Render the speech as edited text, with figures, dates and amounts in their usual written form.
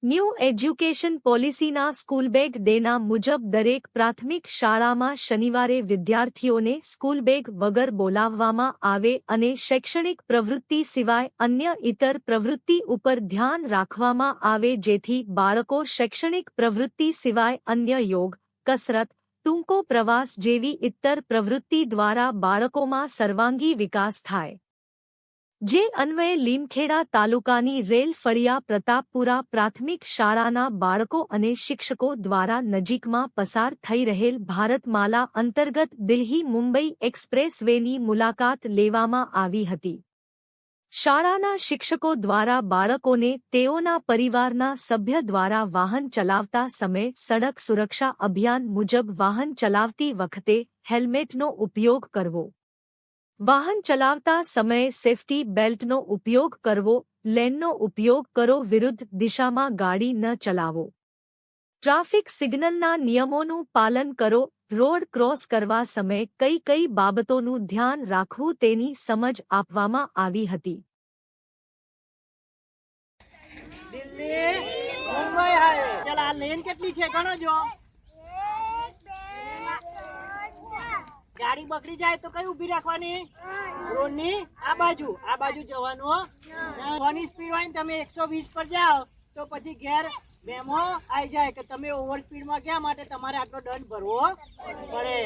New education પોલિસીના schoolbag ડેના મુજબ દરેક પ્રાથમિક શાળામાં શનિવારે વિદ્યાર્થીઓને સ્કૂલબેગ વગર બોલાવવામાં આવે અને શૈક્ષણિક પ્રવૃત્તિ સિવાય અન્ય ઇતર પ્રવૃત્તિ ઉપર ધ્યાન રાખવામાં આવે જેથી બાળકો શૈક્ષણિક પ્રવૃત્તિ સિવાય અન્ય યોગ, કસરત, ટૂંકો પ્રવાસ જેવી ઇતર પ્રવૃત્તિ દ્વારા બાળકોમાં સર્વાંગી વિકાસ થાય। જે અન્વયે લીમખેડા તાલુકાની રેલ ફળિયા પ્રતાપપુરા પ્રાથમિક શાળાના બાળકો અને શિક્ષકો દ્વારા નજીકમાં પસાર થઈ રહેલ ભારતમાલા અંતર્ગત દિલ્હી મુંબઈ એક્સપ્રેસ વેની મુલાકાત લેવામાં આવી હતી। શાળાના શિક્ષકો દ્વારા બાળકોને તેઓના પરિવારના સભ્ય દ્વારા વાહન ચલાવતા સમયે સડક સુરક્ષા અભિયાન મુજબ વાહન ચલાવતી વખતે હેલ્મેટનો ઉપયોગ કરવો, વાહન ચલાવતા સમયે સેફ્ટી બેલ્ટનો ઉપયોગ કરવો, લેનનો ઉપયોગ કરો, વિરુદ્ધ દિશામાં ગાડી ન ચલાવો, ટ્રાફિક સિગ્નલના નિયમોનું પાલન કરો, રોડ ક્રોસ કરવા સમયે કઈ કઈ બાબતોનું ધ્યાન રાખવું તેની સમજ આપવામાં આવી હતી। દિલ્હી મુંબઈ હાઈવે ચાલ આ લેન કેટલી છે ગણો જો। ગાડી બગડી જાય તો કઈ ઉભી રાખવાની? રોડની આ બાજુ જવાનું। કોની સ્પીડ હોય ને તમે 120 પર જાઓ તો પછી ઘેર મેમો આવી જાય કે તમે ઓવર સ્પીડમાં ગયા માટે તમારે આટલો દંડ ભરવો પડે।